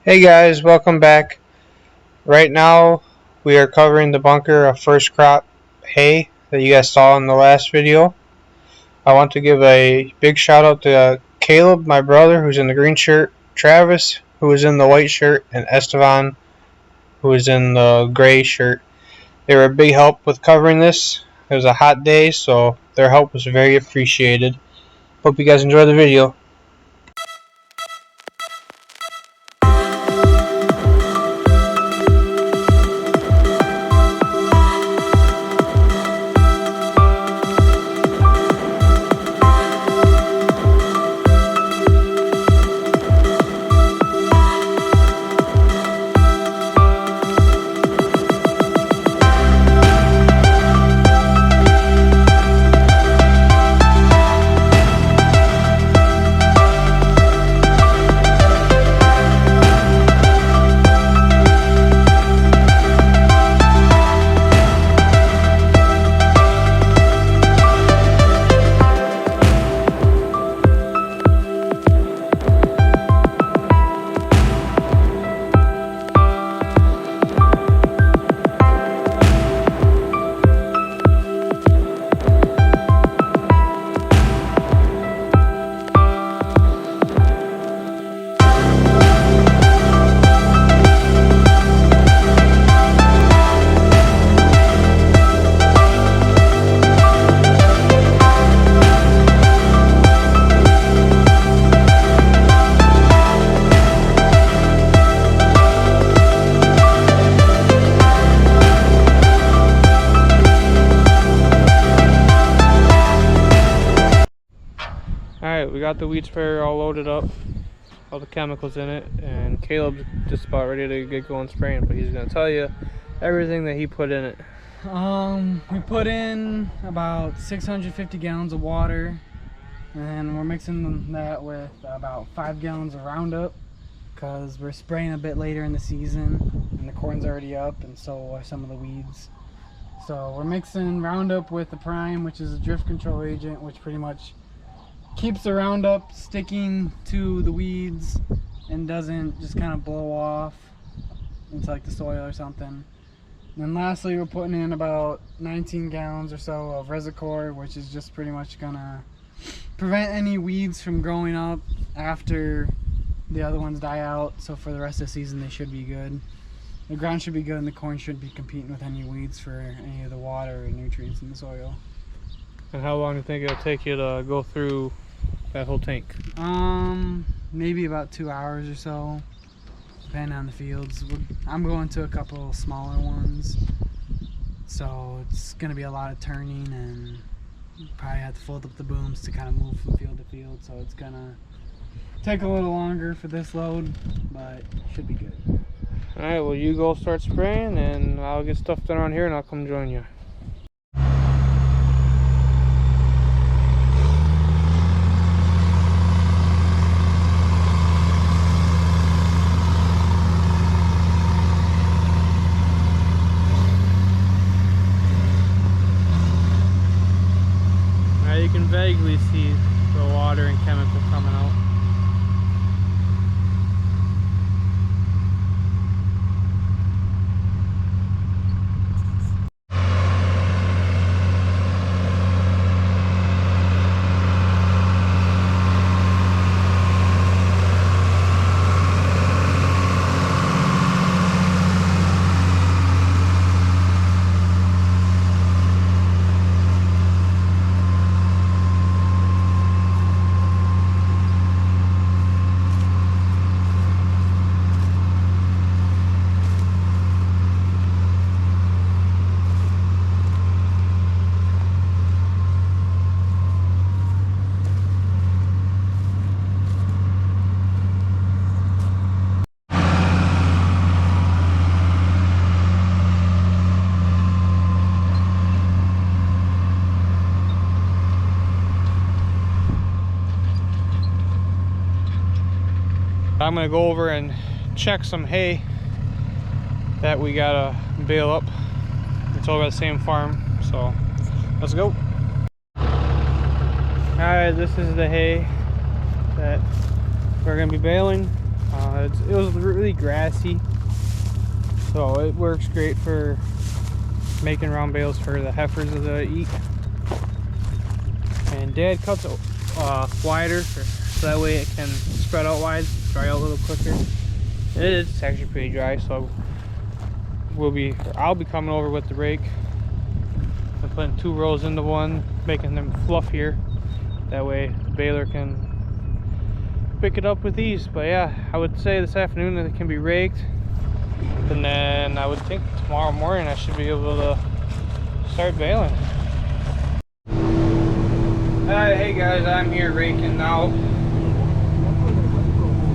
Hey guys, welcome back. Right now, we are covering the bunker of first crop hay that you guys saw in the last video. I want to give a big shout out to Caleb, my brother, who's in the green shirt, Travis, who is in the white shirt, and Estevan, who is in the gray shirt. They were a big help with covering this. It was a hot day, so their help was very appreciated. Hope you guys enjoy the video. Alright, we got the weed sprayer all loaded up, all the chemicals in it, and Caleb's just about ready to get going spraying, but he's going to tell you everything that he put in it. We put in about 650 gallons of water, and we're mixing that with about 5 gallons of Roundup because we're spraying a bit later in the season and the corn's already up, and so are some of the weeds. So we're mixing Roundup with the Prime, which is a drift control agent, which pretty much keeps the Roundup sticking to the weeds and doesn't just kind of blow off into like the soil or something. And then lastly, we're putting in about 19 gallons or so of Resicor, which is just pretty much gonna prevent any weeds from growing up after the other ones die out. So for the rest of the season, they should be good. The ground should be good and the corn shouldn't be competing with any weeds for any of the water or nutrients in the soil. And how long do you think it'll take you to go through that whole tank? Maybe about 2 hours or so, depending on the fields. I'm going to a couple smaller ones, so it's going to be a lot of turning, and probably have to fold up the booms to kind of move from field to field, so it's going to take a little longer for this load, but should be good. Alright, well you go start spraying, and I'll get stuff done around here and I'll come join you. You can vaguely see the water and chemical coming out. I'm gonna go over and check some hay that we gotta bale up. It's all about the same farm, so let's go. Alright, this is the hay that we're gonna be baling. It was really grassy, so it works great for making round bales for the heifers to eat. And Dad cuts it wider so that way it can spread out wide, dry out a little quicker. It's actually pretty dry, so I'll be coming over with the rake and putting 2 rows into one, making them fluffier. That way the baler can pick it up with ease. But yeah, I would say this afternoon that it can be raked, and then I would think tomorrow morning I should be able to start baling. Hey guys, I'm here raking now.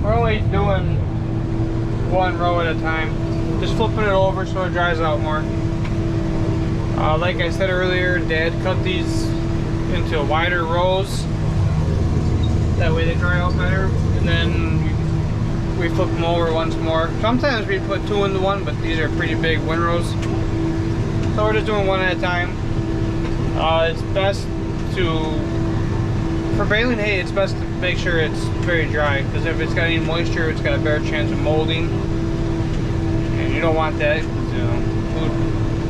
We're only doing 1 row at a time, just flipping it over so it dries out more. Like I said earlier, Dad cut these into wider rows, that way they dry out better, and then we flip them over once more. Sometimes we put 2 into 1, but these are pretty big windrows, so we're just doing 1 at a time. It's best for baling hay, it's best to make sure it's very dry, because if it's got any moisture, it's got a better chance of molding, and you don't want that.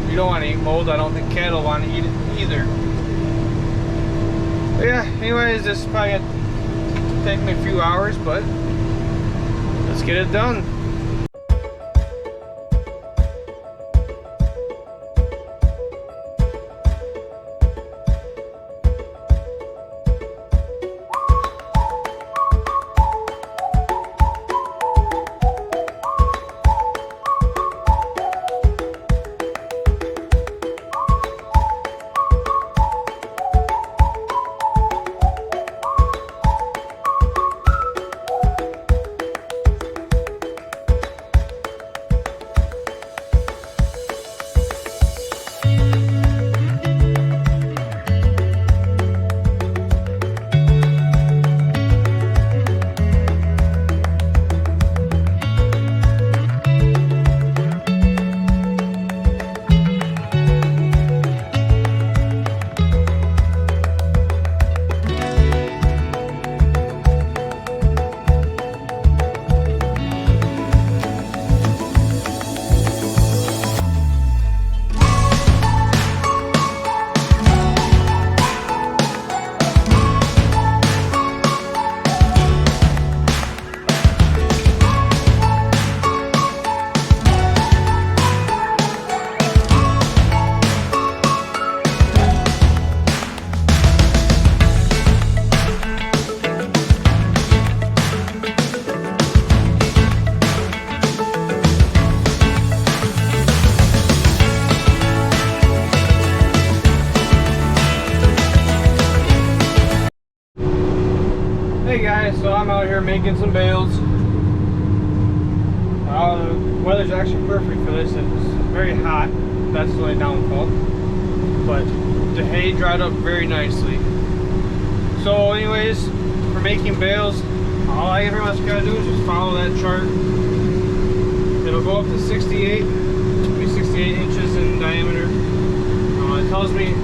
You don't want to eat mold. I don't think cattle want to eat it either. But yeah, anyways, this is probably gonna take me a few hours, but let's get it done. Hey guys, so I'm out here making some bales. The weather's actually perfect for this. It's very hot. That's the only downfall. But the hay dried up very nicely. So anyways, for making bales, all I pretty much gotta do is just follow that chart. It'll go up to 68. It'll be 68 inches in diameter. It tells me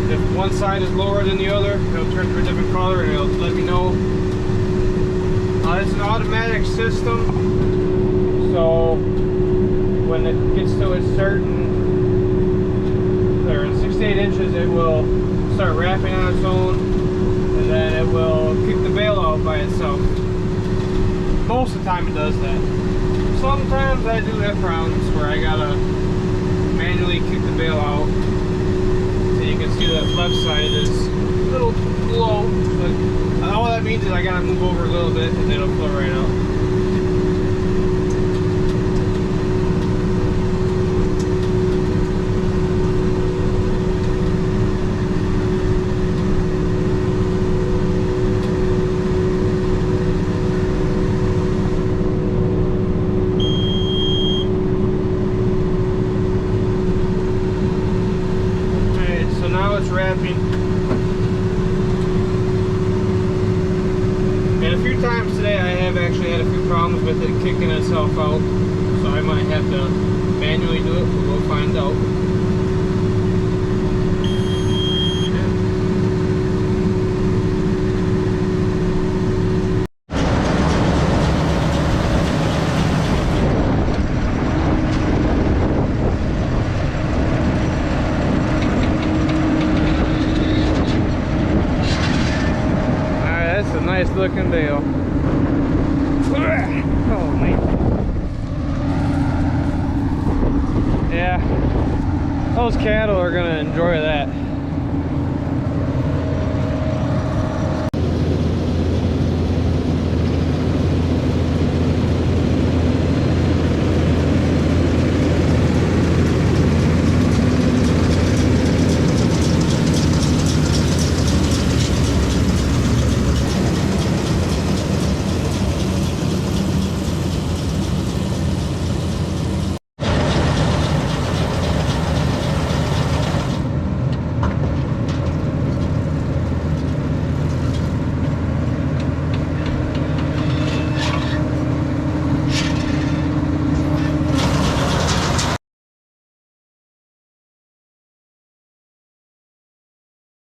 if one side is lower than the other, it'll turn to a different color and it'll let me know. It's an automatic system, so when it gets to a certain, or 68 inches, it will start wrapping on its own, and then it will kick the bale out by itself. Most of the time it does that. Sometimes I do have problems where I gotta manually kick the bale out. You can see that left side is a little low, but all that means is I gotta move over a little bit and it'll flow right out. It's wrapping, and a few times today I have actually had a few problems with it kicking itself out, so I might have to manually do it, but we'll find out. looking bale. Oh man. Yeah, those cattle are gonna enjoy that.